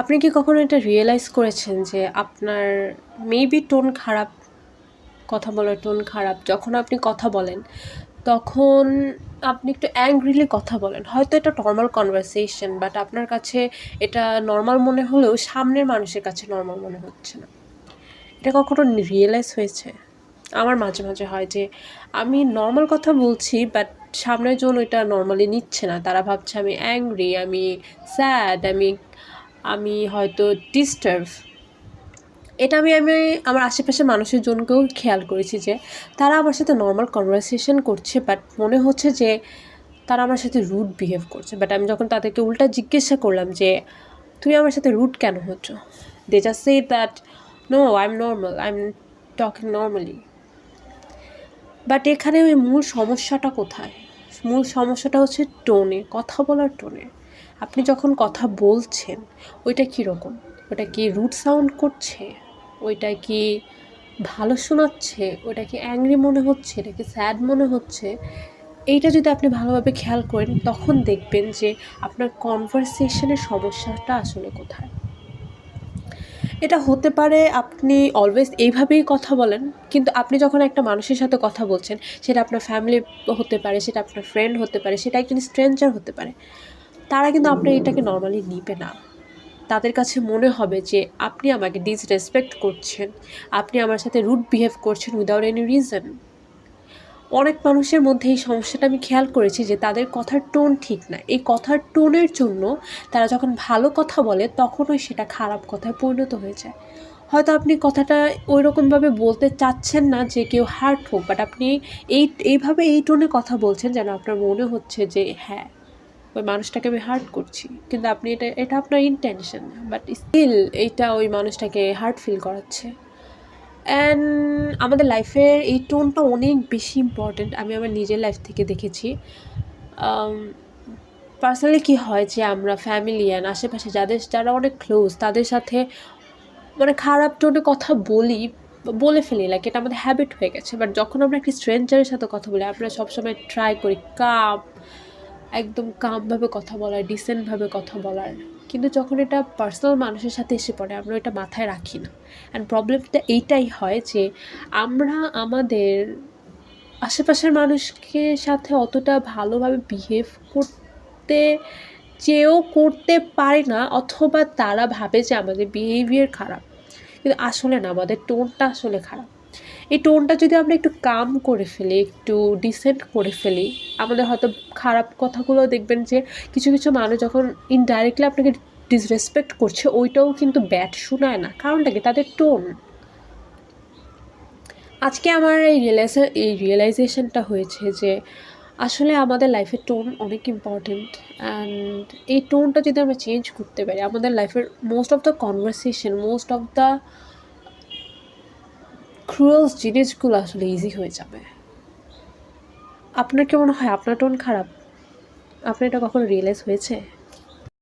আপনি কি কখনো এটা রিয়েলাইজ করেছেন যে আপনার মেবি টোন খারাপ, কথা বলার টোন খারাপ? যখন আপনি কথা বলেন তখন আপনি একটু অ্যাংগ্রিলি কথা বলেন। হয়তো এটা নর্মাল কনভারসেশন, বাট আপনার কাছে এটা নর্মাল মনে হলেও সামনের মানুষের কাছে নর্মাল মনে হচ্ছে না। এটা কখনো রিয়েলাইজ হয়েছে? আমার মাঝে মাঝে হয় যে আমি নর্মাল কথা বলছি, বাট সামনের জন ওইটা নর্মালি নিচ্ছে না। তারা ভাবছে আমি অ্যাংরি, আমি স্যাড, আমি আমি হয়তো ডিস্টার্ব। এটা আমি আমার আশেপাশের মানুষের জনকেও খেয়াল করেছি যে তারা আমার সাথে নর্মাল কনভারসেশন করছে, বাট মনে হচ্ছে যে তারা আমার সাথে রুড বিহেভ করছে। বাট আমি যখন তাদেরকে উল্টা জিজ্ঞাসা করলাম যে তুমি আমার সাথে রুড কেন হচ্ছ, they just say that no, I am normal, I am talking normally. But এখানে ওই মূল সমস্যাটা কোথায়? মূল সমস্যাটা হচ্ছে টোনে, কথা বলার টোনে। আপনি যখন কথা বলছেন ওইটা কীরকম? ওটা কি রুড সাউন্ড করছে? ওইটা কি ভালো শোনাচ্ছে? ওটা কি অ্যাংরি মনে হচ্ছে? এটা কি স্যাড মনে হচ্ছে? এইটা যদি আপনি ভালোভাবে খেয়াল করেন তখন দেখবেন যে আপনার কনভারসেশনের সমস্যাটা আসলে কোথায়। এটা হতে পারে আপনি অলওয়েজ এইভাবেই কথা বলেন, কিন্তু আপনি যখন একটা মানুষের সাথে কথা বলছেন, সেটা আপনার ফ্যামিলি হতে পারে, সেটা আপনার ফ্রেন্ড হতে পারে, সেটা একজন স্ট্রেঞ্জার হতে পারে। তারা কিন্তু আপনার এটাকে নর্মালি নিবে না। তাদের কাছে মনে হবে যে আপনি আমাকে ডিসরেসপেক্ট করছেন, আপনি আমার সাথে রুড বিহেভ করছেন উইদাউট এনি রিজন। অনেক মানুষের মধ্যে এই সমস্যাটা আমি খেয়াল করেছি যে তাদের কথার টোন ঠিক না। এই কথার টোনের জন্য তারা যখন ভালো কথা বলে তখনই সেটা খারাপ কথায় পরিণত হয়ে যায়। হয়তো আপনি কথাটা ওইরকমভাবে বলতে চাচ্ছেন না যে কেউ হার্ট হোক, বাট আপনি এইভাবে এই টোনে কথা বলছেন যেন আপনার মনে হচ্ছে যে হ্যাঁ, ওই মানুষটাকে আমি হার্ট করছি, কিন্তু আপনি এটা আপনার ইন্টেনশন, বাট স্টিল এইটা ওই মানুষটাকে হার্ট ফিল করাচ্ছে। অ্যান্ড আমাদের লাইফের এই টোনটা অনেক বেশি ইম্পর্ট্যান্ট। আমি আমার নিজের লাইফ থেকে দেখেছি। পার্সোনালি কী হয় যে আমরা ফ্যামিলি অ্যান্ড আশেপাশে যারা অনেক ক্লোজ তাদের সাথে মানে খারাপ টোনে কথা বলে ফেলি, লাইক এটা আমাদের হ্যাবিট হয়ে গেছে। বাট যখন আমরা একটি স্ট্রেঞ্জারের সাথে কথা বলি আমরা সবসময় ট্রাই করি একদম কামভাবে কথা বলার, ডিসেন্টভাবে কথা বলার। কিন্তু যখন এটা পার্সোনাল মানুষের সাথে এসে পড়ে আমরা এটা মাথায় রাখি না। অ্যান্ড প্রবলেমটা এইটাই হয় যে আমরা আমাদের আশেপাশের মানুষকে সাথে অতটা ভালোভাবে বিহেভ করতে চেয়েও করতে পারি না, অথবা তারা ভাবে যে আমাদের বিহেভিয়ার খারাপ, কিন্তু আসলে না, আমাদের টোনটা আসলে খারাপ। এই টোনটা যদি আমরা একটু কাম করে ফেলি, একটু ডিসেন্ট করে ফেলি, আমাদের হয়তো খারাপ কথাগুলো দেখবেন যে কিছু কিছু মানুষ যখন ইনডাইরেক্টলি আপনাকে ডিসরেসপেক্ট করছে ওইটাও কিন্তু ব্যাড শোনায় না। কারণটা কি? তাদের টোন। আজকে আমার এই রিয়েলাইজেশনটা হয়েছে যে আসলে আমাদের লাইফের টোন অনেক ইম্পর্টেন্ট। অ্যান্ড এই টোনটা যদি আমরা চেঞ্জ করতে পারি আমাদের লাইফের most of the conversation, most of the cruel জিনিসগুলো আসলে ইজি হয়ে যাবে। আপনার কি মনে হয় আপনার টোন খারাপ? আপনার এটা কখনো রিয়েলাইজ হয়েছে?